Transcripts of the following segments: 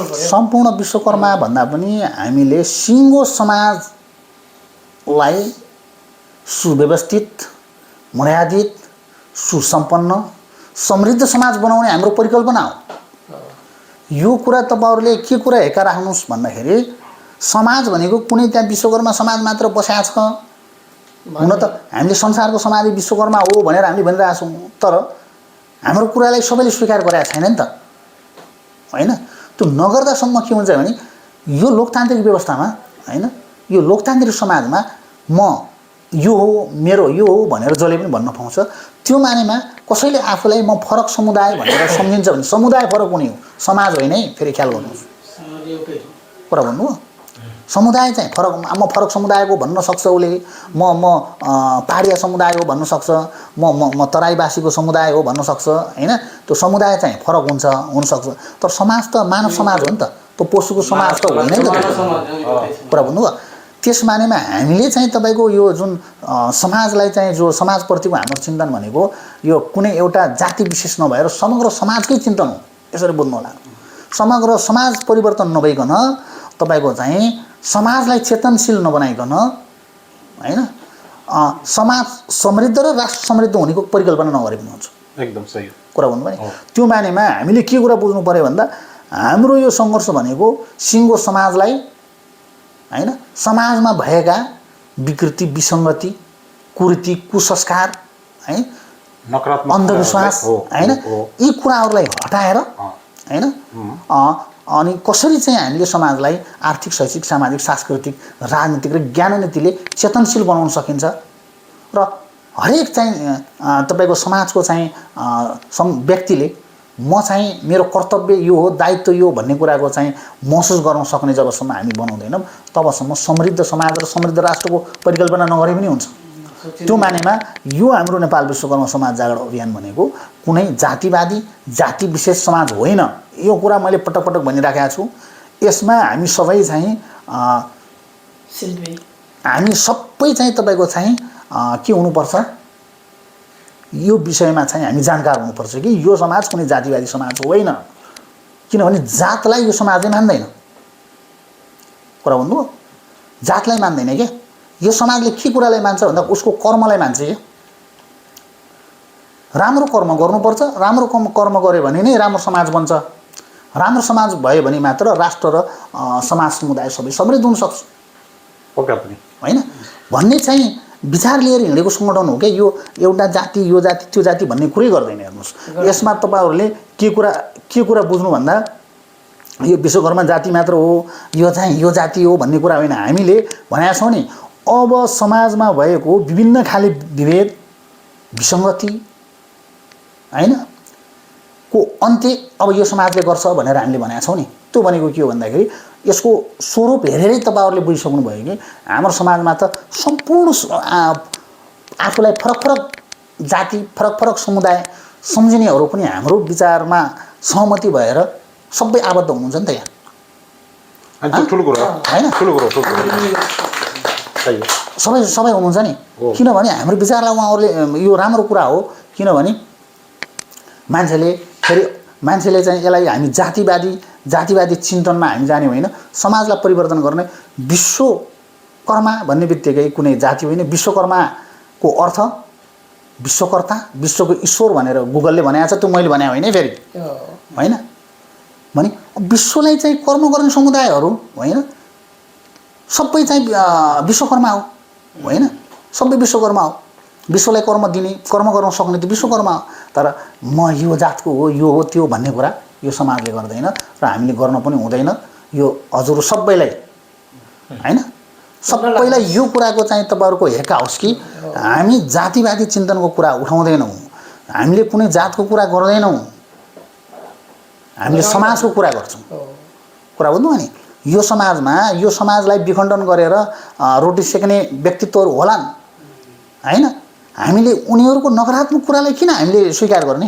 सम्पूर्ण विश्वकर्मा भन्दा पनि हामीले सिङ्गो समाजलाई सुव्यवस्थित, मर्यादित, सुसम्पन्न, समृद्ध समाज बनाउने हाम्रो परिकल्पना हो। यो कुरा तपाईहरुले के कुरा हेका राख्नुस् भन्दाखेरि समाज भनेको कुनै त्यहाँ विश्वकर्मा समाज मात्र बसेको छ। हुन त हामीले संसारको समाज विश्वकर्मा हो भनेर हामीले भनिरहेका छौँ, तर हाम्रो कुरालाई सबैले स्वीकार गरेका छैन नि त, हैन? त्यो नगर्दासम्म के हुन्छ भने यो लोकतान्त्रिक व्यवस्थामा, हैन, यो लोकतान्त्रिक समाजमा म यो हो, मेरो यो हो भनेर जसले पनि भन्न पाउँछ। त्यो मानेमा कसैले आफूलाई म फरक समुदाय भनेर सम्झिन्छ भने समुदाय फरक हुने हो, समाज होइन है। फेरि ख्याल गर्नुहोस्, कुरा भन्नु। समुदाय चाहिँ फरक, म फरक समुदायको भन्न सक्छ उसले, म पहाडिया समुदाय हो भन्न सक्छ, म तराईवासीको समुदाय हो भन्न सक्छ, हैन? त्यो समुदाय चाहिँ फरक हुनसक्छ, तर समाज त मानव समाज हो नि त, त्यो पशुको समाज त होइन नि त, कुरा भन्नुभयो। त्यस मानेमा हामीले चाहिँ तपाईको यो जुन समाजलाई चाहिँ जो समाजप्रतिको हाम्रो चिन्तन भनेको यो कुनै एउटा जाति विशेष नभएर समग्र समाजकै चिन्तन हो, यसरी बुझ्नु होला। समग्र समाज परिवर्तन नभइकन तपाईको चाहिँ समाजलाई चेतनशील नबनाइकन, हैन, समाज समृद्ध र राष्ट्र समृद्ध हुनेको परिकल्पना नगरे पनि हुन्छ। एकदम सही कुरा भन्नु भयो। त्यो मानेमा हामीले के कुरा बुझ्नु पर्यो भन्दा हाम्रो यो सङ्घर्ष भनेको सिङ्गो समाजलाई, हैन, समाजमा भएका विकृति, विसङ्गति, कुरीति, कुसंस्कार, है, नकारात्मक अन्धविश्वास, हैन, यी कुराहरूलाई हटाएर, हैन, अनि कसरी चाहिँ हामीले समाजलाई आर्थिक, शैक्षिक, सामाजिक, सांस्कृतिक, राजनीतिक र ज्ञान नीतिले चेतनशील बनाउन सकिन्छ र हरेक चाहिँ तपाईको समाजको चाहिँ व्यक्तिले म चाहिँ मेरो कर्तव्य यो हो, दायित्व यो भन्ने कुराको चाहिँ महसुस गर्न सक्ने जबसम्म हामी बनाउँदैनौँ तबसम्म समृद्ध समाज र समृद्ध राष्ट्रको परिकल्पना नगरे पनि हुन्छ। त्यो मानेमा यो हाम्रो नेपाल विश्वकर्मा समाज जागरण अभियान भनेको कुनै जातिवादी, जाति विशेष समाज होइन। यो कुरा मैले पटक पटक भनिराखेको छु। यसमा हामी सबै चाहिँ तपाईको चाहिँ के हुनुपर्छ, यो विषयमा चाहिँ हामी जानकार हुनुपर्छ कि यो समाज कुनै जातिवादी समाज होइन, किनभने जातलाई यो समाजले मान्दैन। कुरा भन्नु, जातलाई मान्दैन के। यो समाजले के कुरालाई मान्छ भन्दा उसको कर्मलाई मान्छ के। राम्रो कर्म गर्नुपर्छ, राम्रो कर्म गरे भने नै राम्रो समाज बन्छ। राम्रो समाज भयो भने मात्र राष्ट्र र समाज समुदाय सबै समृद्ध हुन सक्छ, हैन भन्ने चाहिँ विचार लिएर हिँडेको सङ्गठन हो के यो। एउटा जाति, यो जाति, त्यो जाति भन्ने कुरै गर्दैन। हेर्नुहोस्, यसमा तपाईहरुले के कुरा बुझ्नु भन्दा यो विश्वकर्मा जाति मात्र हो, यो चाहिँ यो जाति हो भन्ने कुरा होइन। हामीले भनेका छौँ नि, अब समाजमा भएको विभिन्न खाले विभेद, विसङ्गति, हैन, को अन्त्य अब यो समाजले गर्छ भनेर हामीले भनेका छौँ नि। त्यो भनेको के हो भन्दाखेरि यसको स्वरूप हेरेरै तपाईहरुले बुझिसक्नु भयो कि हाम्रो समाजमा त सम्पूर्ण आफूलाई फरक फरक जाति, फरक फरक समुदाय सम्झिनेहरू पनि हाम्रो विचारमा सहमति भएर सबै आबद्ध हुनुहुन्छ नि त यहाँ। सबै हुनुहुन्छ नि, किनभने हाम्रो विचारलाई उहाँहरूले यो राम्रो कुरा हो। किनभने मान्छेले चाहिँ यसलाई हामी जातिवादी चिन्तनमा हामी जाने होइन। समाजलाई परिवर्तन गर्ने विश्वकर्मा भन्ने बित्तिकै कुनै जाति होइन। विश्वकर्माको अर्थ विश्वकर्ता, विश्वको ईश्वर भनेर गुगलले भनेको छ, त्यो मैले भने होइन फेरि, होइन भने विश्वलाई चाहिँ कर्म गर्ने समुदायहरू होइन, सबै चाहिँ विश्वकर्मा हो, होइन सबै विश्वकर्मा हो। विश्वलाई कर्म दिने, कर्म गर्न सक्ने त विश्वकर्मा हो। तर म यो जातको हो, यो हो, त्यो भन्ने कुरा यो समाजले गर्दैन र हामीले गर्न पनि हुँदैन। यो हजुर सबैलाई, हैन, सबैलाई यो कुराको चाहिँ तपाईहरुको हेर्का होस् कि हामी जातिवादी चिन्तनको कुरा उठाउँदैनौँ, हामीले कुनै जातको कुरा गर्दैनौँ, हामीले समाजको कुरा गर्छौँ। कुरा बुझ्नु नि, यो समाजलाई विखण्डन गरेर रोटी सेक्ने व्यक्तित्वहरू होलान्, हैन। हामीले उनीहरूको नकारात्मक कुरालाई किन हामीले स्वीकार गर्ने?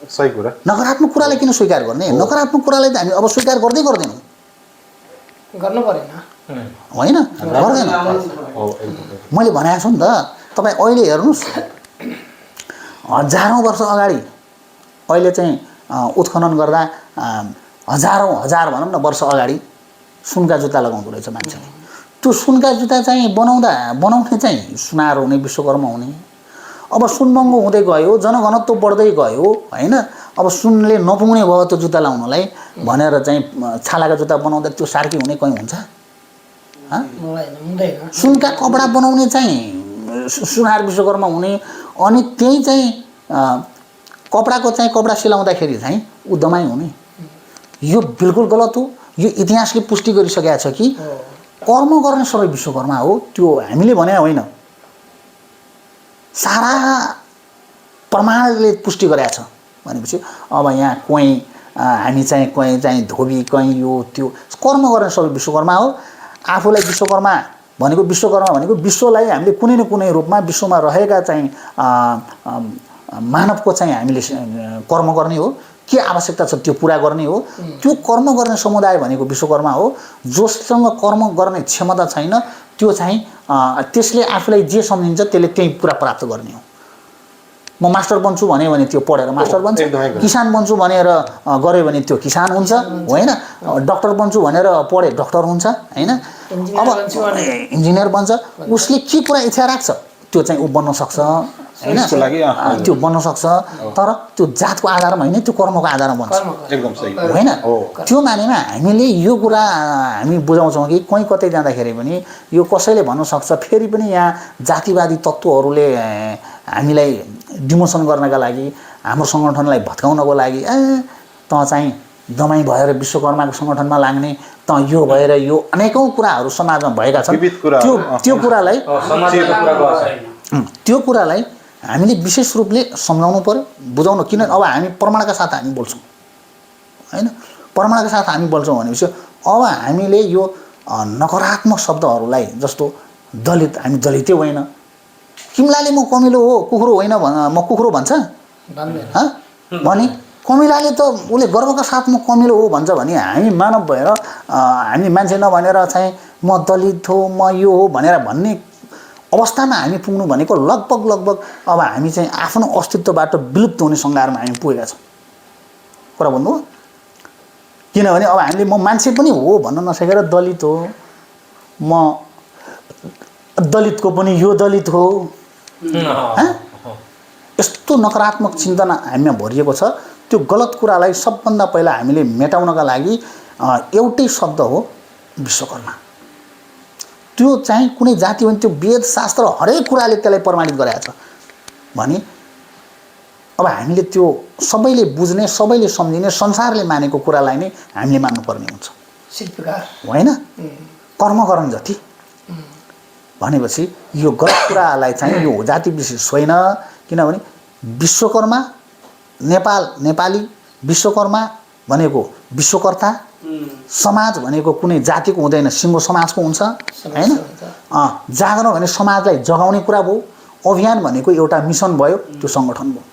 सही कुरा। नकारात्मक कुरालाई किन स्वीकार गर्ने? नकारात्मक कुरालाई त हामी अब स्वीकार गर्दैनौँ, गर्नु परेन, होइन गर्दैन। मैले भनेको छु नि त, तपाईँ अहिले हेर्नुहोस्, हजारौँ वर्ष अगाडि अहिले चाहिँ उत्खनन गर्दा हजार भनौँ न वर्ष अगाडि सुनका जुत्ता लगाउँदो रहेछ मान्छेले। त्यो सुनका जुत्ता चाहिँ बनाउने चाहिँ सुनार हुने, विश्वकर्मा हुने। अब सुन महँगो हुँदै गयो, जनघनत्व बढ्दै गयो होइन। अब सुनले नपुग्ने भयो त्यो जुत्ता लाउनलाई भनेर चाहिँ छालाका जुत्ता बनाउँदा त्यो सार्की हुने कहीँ हुन्छ? सुनका कपडा बनाउने चाहिँ सुनार विश्वकर्मा हुने। अनि त्यही चाहिँ कपडाको चाहिँ कपडा सिलाउँदाखेरि चाहिँ ऊ दमाई हुने। यो बिल्कुल गलत हो। यो इतिहासले पुष्टि गरिसकेको छ कि कर्म गर्ने सबै विश्वकर्मा हो। त्यो हामीले भने होइन, सारा प्रमाणले पुष्टि गरेको छ। भनेपछि अब यहाँ हामी चाहिँ धोबी, कहीँ यो त्यो कर्म गर्ने सबै विश्वकर्मा हो। आफूलाई विश्वकर्मा भनेको विश्वलाई हामीले कुनै न कुनै रूपमा विश्वमा रहेका चाहिँ मानवको चाहिँ हामीले कर्म गर्ने हो। के आवश्यकता छ त्यो पुरा गर्ने हो। त्यो कर्म गर्ने समुदाय भनेको विश्वकर्मा हो। जोसँग कर्म गर्ने क्षमता छैन त्यो चाहिँ त्यसले आफूलाई जे सम्झिन्छ त्यसले त्यही पुरा प्राप्त गर्ने हो। म मास्टर बन्छु भने त्यो पढेर मास्टर बन्छ, किसान बन्छु भनेर गऱ्यो भने त्यो किसान हुन्छ होइन। डक्टर बन्छु भनेर पढे डक्टर हुन्छ होइन। अब इन्जिनियर बन्छ, उसले के कुरा इच्छा राख्छ त्यो चाहिँ ऊ बन्न सक्छ होइन, त्यो बन्न सक्छ। तर त्यो जातको आधारमा होइन, त्यो कर्मको आधारमा बन्छ होइन। त्यो मानेमा हामीले यो कुरा हामी बुझाउँछौँ कि कहीँ कतै जाँदाखेरि पनि यो कसैले भन्न सक्छ। फेरि पनि यहाँ जातिवादी तत्त्वहरूले हामीलाई डिमोसन गर्नका लागि, हाम्रो सङ्गठनलाई भत्काउनको लागि त चाहिँ दमाई भएर विश्वकर्माको सङ्गठनमा लाग्ने, त यो भएर यो अनेकौँ कुराहरू समाजमा भएका छन्। त्यो कुरालाई हामीले विशेष रूपले सम्झाउनु पर्यो, बुझाउनु। किन अब हामी प्रमाणका साथ हामी बोल्छौँ होइन। प्रमाणका साथ हामी बोल्छौँ भनेपछि अब हामीले यो नकारात्मक शब्दहरूलाई, जस्तो दलित, हामी दलितै होइन, किमलाले म कमिलो हो, कुखुरो होइन म कुखुरो भन्छ भने कमिलाले त उसले गर्वका साथ म कमिलो हो भन्छ भने हामी मानव भएर हामी मान्छे नभनेर चाहिँ म दलित हो, म यो हो भनेर भन्ने अवस्थामा हामी पुग्नु भनेको लगभग अब हामी चाहिँ आफ्नो अस्तित्वबाट विलुप्त हुने सङ्घारमा हामी पुगेका छौँ। कुरा भन्नु हो। किनभने अब हामीले म मान्छे पनि हो भन्न नसकेर दलित हो, म दलितको पनि यो दलित हो, यस्तो नकारात्मक चिन्तना हामीमा भरिएको छ। त्यो गलत कुरालाई सबभन्दा पहिला हामीले मेटाउनका लागि एउटै शब्द हो विश्वकर्मा। त्यो चाहिँ कुनै जाति भने त्यो वेद शास्त्र हरेक कुराले त्यसलाई प्रमाणित गराएको छ भने अब हामीले त्यो सबैले बुझ्ने, सबैले सम्झिने, संसारले मानेको कुरालाई नै हामीले मान्नुपर्ने हुन्छ होइन। कर्म गर्न जति भनेपछि यो गलत कुरालाई चाहिँ यो जाति विशेष होइन। किनभने विश्वकर्मा नेपाली विश्वकर्मा भनेको विश्वकर्ता, समाज भनेको कुनै जातिको हुँदैन, सिङ्गो समाजको हुन्छ होइन। जागरण भने समाजलाई जगाउने कुरा भयो, अभियान भनेको एउटा मिसन भयो, त्यो सङ्गठन भयो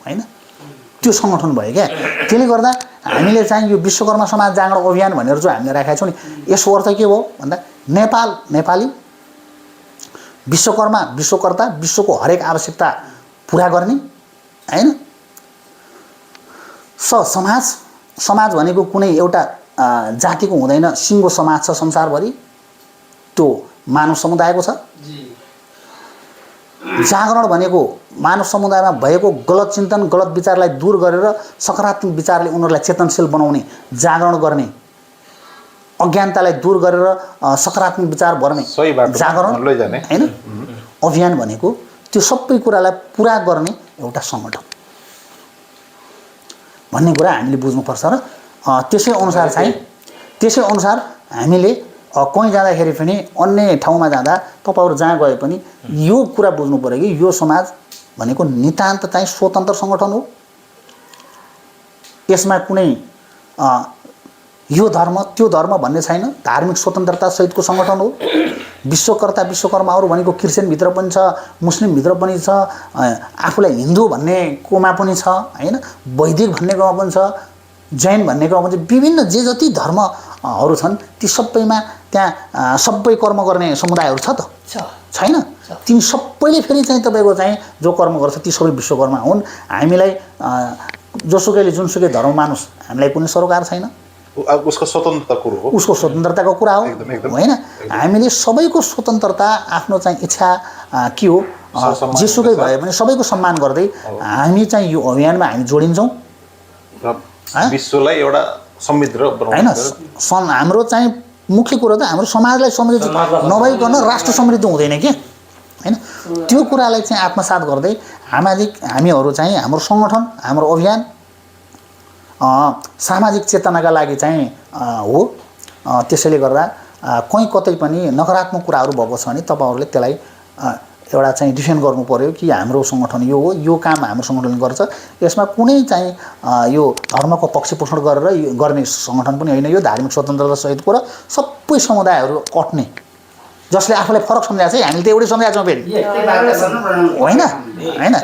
होइन। त्यो सङ्गठन भयो क्या। त्यसले गर्दा हामीले चाहिँ यो विश्वकर्मा समाज जागरण अभियान भनेर जो हामीले राखेका छौँ नि, यसको अर्थ के हो भन्दा नेपाली, विश्वकर्मा विश्वकर्ता, विश्वको हरेक आवश्यकता पुरा गर्ने होइन। समाज भनेको कुनै एउटा जातिको हुँदैन, सिङ्गो समाज छ संसारभरि, त्यो मानव समुदायको छ। जागरण भनेको मानव समुदायमा भएको गलत चिन्तन, गलत विचारलाई दूर गरेर सकारात्मक विचारले उनीहरूलाई चेतनशील बनाउने, जागरण गर्ने, अज्ञानतालाई दूर गरेर सकारात्मक विचार भर्ने जागरण होइन। अभियान भनेको त्यो सबै कुरालाई पुरा गर्ने एउटा सङ्गठन भन्ने कुरा हामीले बुझ्नुपर्छ। र त्यसै अनुसार हामीले कहीँ जाँदाखेरि पनि, अन्य ठाउँमा जाँदा तपाईँहरू जहाँ गए पनि यो कुरा बुझ्नु पऱ्यो कि यो समाज भनेको नितान्त चाहिँ स्वतन्त्र सङ्गठन हो। यसमा कुनै यो धर्म त्यो धर्म भन्ने छैन, धार्मिक स्वतन्त्रता सहितको सङ्गठन हो। विश्वकर्ता विश्वकर्माहरू भनेको क्रिस्चियनभित्र पनि छ, मुस्लिमभित्र पनि छ, आफूलाई हिन्दू भन्नेकोमा पनि छ होइन, वैदिक भन्नेकोमा पनि छ, जैन भन्नेकोमा पनि छ। विभिन्न जे जति धर्महरू छन् ती सबैमा त्यहाँ सबै कर्म गर्ने समुदायहरू छ त छ छैन ती सबैले फेरि चाहिँ तपाईँको चाहिँ जो कर्म गर्छ ती सबै विश्वकर्मा हुन् हामीलाई जोसुकैले जुनसुकै धर्म मानुस् हामीलाई कुनै सरोकार छैन उसको स्वतन्त्रता कुरो हो उसको स्वतन्त्रताको कुरा हो एकदम। होइन हामीले सबैको स्वतन्त्रता आफ्नो चाहिँ इच्छा के हो सम्मान जेसुकै भए पनि सबैको सम्मान गर्दै हामी चाहिँ यो अभियानमा हामी जोडिन्छौँ र विश्वलाई एउटा समृद्ध होइन हाम्रो चाहिँ मुख्य कुरो त हाम्रो समाजलाई समृद्ध नभइकन राष्ट्र समृद्ध हुँदैन के होइन त्यो कुरालाई चाहिँ आत्मसात गर्दै हामीहरू चाहिँ हाम्रो सङ्गठन हाम्रो अभियान सामाजिक चेतनाका लागि चाहिँ हो त्यसैले गर्दा कहीँ कतै पनि नकारात्मक कुराहरू भएको छ भने तपाईँहरूले त्यसलाई एउटा चाहिँ डिफेन्ड गर्नु पर्यो कि हाम्रो सङ्गठन यो हो यो काम हाम्रो सङ्गठनले गर्छ यसमा कुनै चाहिँ यो धर्मको पक्षपोषण गरेर गर्ने सङ्गठन पनि होइन यो धार्मिक स्वतन्त्रता सहितको र सबै समुदायहरू अट्ने जसले आफूलाई फरक सम्झाएको छ हामीले त एउटै सम्झाएको छौँ फेरि होइन होइन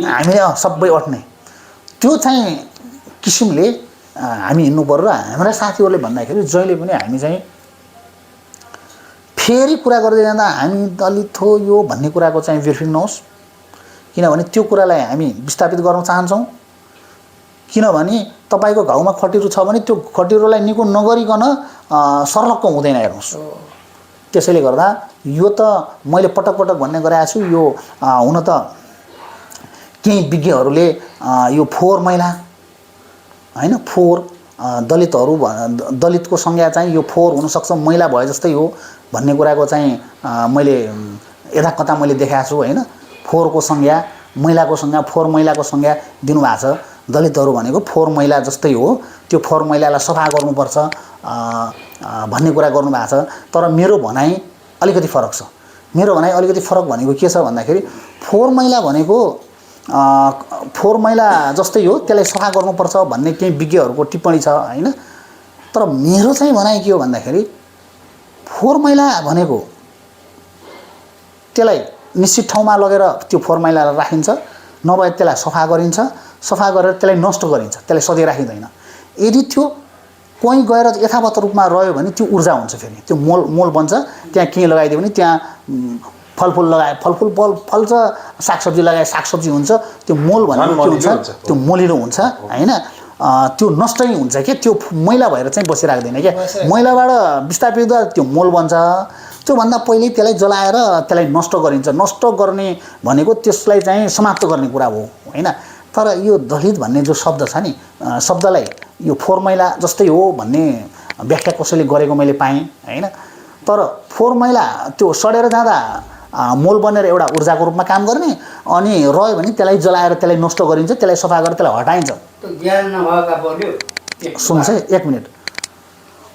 हामीले सबै अट्ने त्यो चाहिँ किसिमले हामी हिँड्नु पर्यो र हाम्रा साथीहरूले भन्दाखेरि जहिले पनि हामी चाहिँ फेरि कुरा गर्दै जाँदा हामी दलित हो यो भन्ने कुराको चाहिँ बिर्सिनु नहोस् किनभने त्यो कुरालाई हामी विस्थापित गर्न चाहन्छौँ किनभने तपाईँको घाउमा खटिरो छ भने त्यो खटिरोलाई निको नगरिकन सर्लक्क हुँदैन हेर्नुहोस् त्यसैले गर्दा यो त मैले पटक पटक भन्ने गरेको छु यो हुन त केही विज्ञहरूले यो फोहोर मैला होइन फोहोर दलितको संज्ञा चाहिँ यो फोहोर हुनसक्छ मैला भए जस्तै हो भन्ने कुराको चाहिँ मैले यथाकथा मैले देखाएको छु होइन फोहोरको संज्ञा मैलाको संज्ञा फोहोर मैलाको संज्ञा दिनुभएको छ दलितहरू भनेको फोहोर मैला जस्तै हो त्यो फोहोर मैलालाई सफा गर्नुपर्छ भन्ने कुरा गर्नुभएको छ तर मेरो भनाइ अलिकति फरक छ मेरो भनाइ अलिकति फरक भनेको के छ भन्दाखेरि फोहोर मैला भनेको फोहोर मैला जस्तै हो त्यसलाई सफा गर्नुपर्छ भन्ने केही विज्ञहरूको टिप्पणी छ होइन तर मेरो चाहिँ भनाइ के हो भन्दाखेरि फोहोर मैला भनेको त्यसलाई निश्चित ठाउँमा लगेर त्यो फोहोर मैलालाई राखिन्छ नभए त्यसलाई सफा गरिन्छ सफा गरेर त्यसलाई नष्ट गरिन्छ त्यसलाई सधैँ राखिँदैन यदि त्यो कहीँ गएर यथावत रूपमा रह्यो भने त्यो ऊर्जा हुन्छ फेरि त्यो मोल बन्छ त्यहाँ केही लगाइदियो भने त्यहाँ फलफुल लगाए फलफुल फल्छ सागसब्जी लगाए सागसब्जी हुन्छ त्यो मोल भनेको के हुन्छ त्यो मोलिलो हुन्छ होइन त्यो नष्टै हुन्छ क्या त्यो मैला भएर चाहिँ बसिराख्दैन क्या मैलाबाट विस्थापित त्यो मोल बन्छ त्योभन्दा पहिले त्यसलाई जलाएर त्यसलाई नष्ट गरिन्छ नष्ट गर्ने भनेको त्यसलाई चाहिँ समाप्त गर्ने कुरा हो होइन तर यो दलित भन्ने जो शब्द छ नि शब्दलाई यो फोहोर मैला जस्तै हो भन्ने व्याख्या कसैले गरेको मैले पाएँ होइन तर फोहोर मैला त्यो सडेर जाँदा मोल बनेर एउटा ऊर्जाको रूपमा काम गर्ने अनि रह्यो भने त्यसलाई जलाएर त्यसलाई नष्ट गरिन्छ त्यसलाई सफा गरेर त्यसलाई हटाइन्छ सुन्नुहोस् है एक मिनट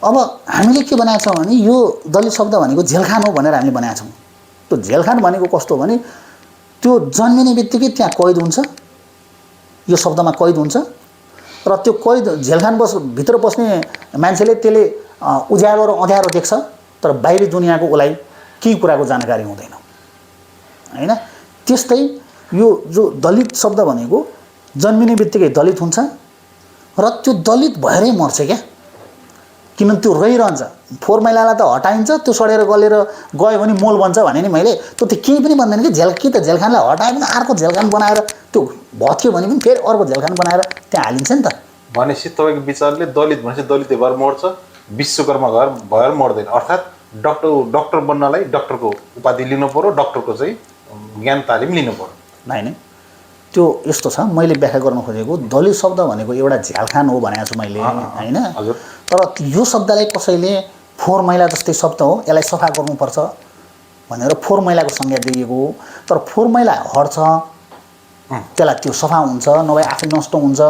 अब हामीले के बनाएको छौँ भने यो दलित शब्द भनेको झेलखान हो भनेर हामीले बनाएको छौँ त्यो झेलखान भनेको कस्तो हो भने त्यो जन्मिने बित्तिकै त्यहाँ कैद हुन्छ यो शब्दमा कैद हुन्छ र त्यो कैद झेलखान भित्र बस्ने मान्छेले त्यसले उज्यालो र अँध्यारो देख्छ तर बाहिरी दुनियाँको उसलाई केही कुराको जानकारी हुँदैन होइन त्यस्तै यो जो दलित शब्द भनेको जन्मिने बित्तिकै दलित हुन्छ र त्यो दलित भएरै मर्छ क्या किनभने त्यो रहिरहन्छ फोहोर मैलालाई त हटाइन्छ त्यो सडेर गलेर गयो भने मोल बन्छ भने नि मैले त्यो त केही पनि भन्दैन कि त झेलखानलाई हटायो भने अर्को झेलखान बनाएर त्यो भत्क्यो भने पनि फेरि अर्को झेलखान बनाएर त्यहाँ हालिन्छ नि त भनेपछि तपाईँको विचारले दलित भनेपछि दलित भएर मर्छ विश्वकर्मा भएर मर्दैन अर्थात् डक्टर बन्नलाई डक्टरको उपाधि लिनु पर्यो डक्टरको चाहिँ ज्ञान तालिम लिनु पर्यो होइन त्यो यस्तो छ मैले व्याख्या गर्न खोजेको दलित शब्द भनेको एउटा झ्यालखान हो भनेको छु मैले होइन तर यो शब्दलाई कसैले फोहोर मैला जस्तै शब्द हो यसलाई सफा गर्नुपर्छ भनेर फोहोर मैलाको संज्ञा दिएको हो तर फोहोर मैला हट्छ त्यसलाई त्यो सफा हुन्छ नभए आफै नष्ट हुन्छ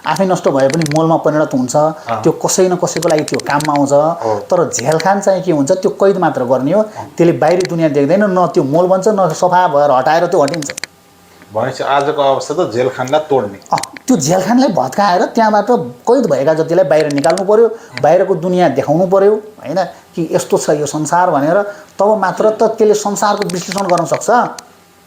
आफै नष्ट भए पनि मोलमा परिणत हुन्छ त्यो कसै न कसैको लागि त्यो काममा आउँछ तर झेलखान चाहिँ के हुन्छ त्यो कैद मात्र गर्ने हो त्यसले बाहिरी दुनियाँ देख्दैन न त्यो मोल बन्छ न सफा भएर हटाएर त्यो हटिन्छ भनेपछि आजको अवस्था त झेलखानलाई तोड्ने त्यो झेलखानलाई भत्काएर त्यहाँबाट कैद भएका जतिलाई बाहिर निकाल्नु पर्यो बाहिरको दुनियाँ देखाउनु पर्यो होइन कि यस्तो छ यो संसार भनेर तब मात्र त त्यसले संसारको विश्लेषण गर्न सक्छ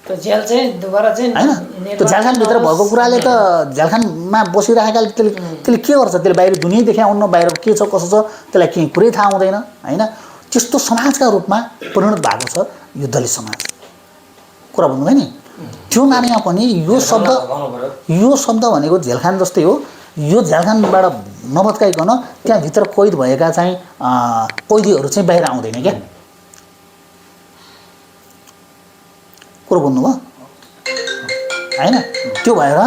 त्यो जेल चाहिँ दुबारा चाहिँ होइन त्यो झ्यालखानभित्र भएको कुराले त झ्यालखानमा बसिरहेकाले त्यसले के गर्छ त्यसले बाहिर दुनियाँ देखाउन्न बाहिर के छ कसो छ त्यसलाई केही कुरै थाहा हुँदैन होइन त्यस्तो समाजका रूपमा परिणत भएको छ यो दलित समाज। कुरा बुझ्नुभयो नि? त्यो नानीमा पनि यो शब्द भनेको झेलखान जस्तै हो। यो झेलखानबाट नभत्काइकन त्यहाँभित्र कैद भएका चाहिँ कैदीहरू चाहिँ बाहिर आउँदैन क्या। कुरो बुझ्नुभयो होइन? त्यो भएर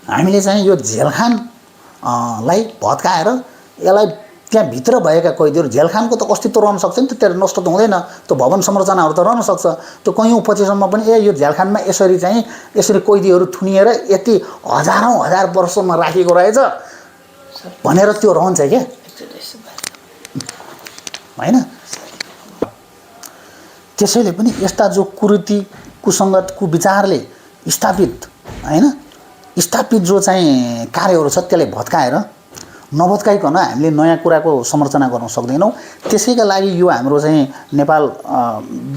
हामीले चाहिँ यो झेलखानलाई भत्काएर यसलाई त्यहाँभित्र भएका कैदीहरू, झेलखानको त अस्तित्व रहन सक्छ नि त, त्यहाँ नष्ट त हुँदैन, त्यो भवन संरचनाहरू त रहन सक्छ। त्यो कैयौँ पछिसम्म पनि यो झेलखानमा यसरी कैदीहरू थुनिएर यति हजार वर्षसम्म राखेको रहेछ भनेर त्यो रहन्छ क्या होइन? त्यसैले पनि यस्ता जो कुरीति कुसङ्गत कुविचारले स्थापित जो चाहिँ कार्यहरू छ त्यसलाई भत्काएर नभत्काइकन हामीले नयाँ कुराको संरचना गर्न सक्दैनौँ। त्यसैका लागि यो हाम्रो चाहिँ नेपाल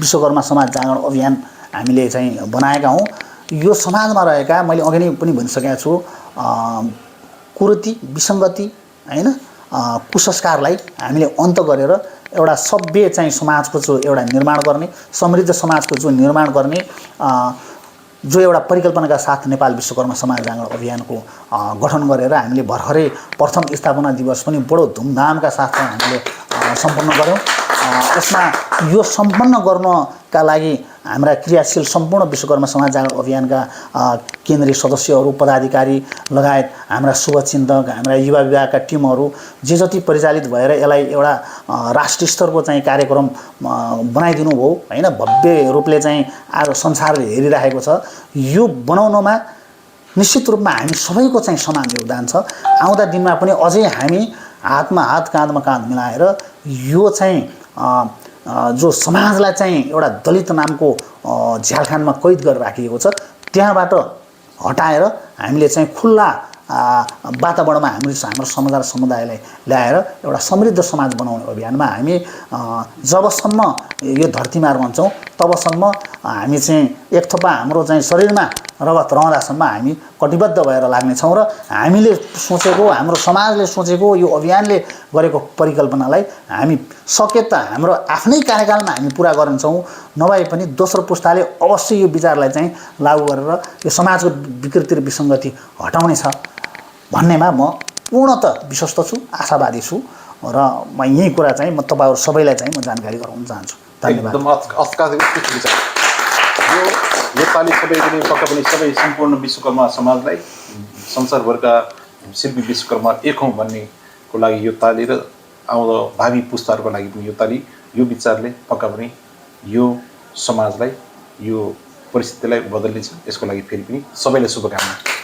विश्वकर्मा समाज जागरण अभियान हामीले चाहिँ बनाएका हौँ। यो समाजमा रहेका, मैले अघि नै पनि भनिसकेको छु, कुरीति विसङ्गति होइन कुसंस्कारलाई हामीले अन्त गरेर एउटा सभ्य चाहिँ समाजको जो एउटा निर्माण गर्ने, समृद्ध समाजको जो निर्माण गर्ने जो एउटा परिकल्पनाका साथ नेपाल विश्वकर्मा समाज जागरण अभियानको गठन गरेर हामीले भर्खरै प्रथम स्थापना दिवस पनि बडो धुमधामका साथ हामीले सम्पन्न गऱ्यौँ। यसमा यो सम्पन्न गर्नका लागि हाम्रा क्रियाशील सम्पूर्ण विश्वकर्मा समाज जागरण अभियानका केन्द्रीय सदस्यहरू, पदाधिकारी लगायत हाम्रा शुभचिन्तक, हाम्रा युवा विभागका टिमहरू जे जति परिचालित भएर यसलाई एउटा राष्ट्रिय स्तरको चाहिँ कार्यक्रम बनाइदिनु भयो होइन, भव्य रूपले चाहिँ आज संसारले हेरिरहेको छ। यो बनाउनमा निश्चित रूपमा हामी सबैको चाहिँ समान योगदान छ। आउँदा दिनमा पनि अझै हामी हातमा हात काँधमा काँध मिलाएर यो चाहिँ जो समाजलाई चाहिँ एउटा दलित नामको झ्यालखानमा कैद गरेर राखिएको छ त्यहाँबाट हटाएर हामीले चाहिँ खुल्ला वातावरणमा हाम्रो समुदायलाई ल्याएर एउटा समृद्ध समाज बनाउने अभियानमा हामी जबसम्म यो धरतीमा रहन्छौँ तबसम्म हामी चाहिँ एक थोपा हाम्रो चाहिँ शरीरमा रगत रहँदासम्म हामी कटिबद्ध भएर लाग्नेछौँ र हामीले सोचेको, हाम्रो समाजले सोचेको यो अभियानले गरेको परिकल्पनालाई हामी सके त हाम्रो आफ्नै कार्यकालमा हामी पुरा गर्नेछौँ, नभए पनि दोस्रो पुस्ताले अवश्य यो विचारलाई चाहिँ लागू गरेर यो समाजको विकृति र विसङ्गति हटाउनेछ भन्नेमा म पूर्णतः विश्वस्त छु, आशावादी छु र म यही कुरा चाहिँ म तपाईँहरू सबैलाई चाहिँ म जानकारी गराउन चाहन्छु। धन्यवाद। एकदम यो पालि सबै पनि पक्का पनि सबै सम्पूर्ण विश्वकर्मा समाजलाई, संसारभरका शिल्पी विश्वकर्मा एक हौँ भन्नेको लागि यो ताली र आउँदो भावी पुस्ताहरूको लागि पनि यो ताली, यो विचारले पक्का पनि यो समाजलाई, यो परिस्थितिलाई बदल्नेछ। यसको लागि फेरि पनि सबैलाई शुभकामना।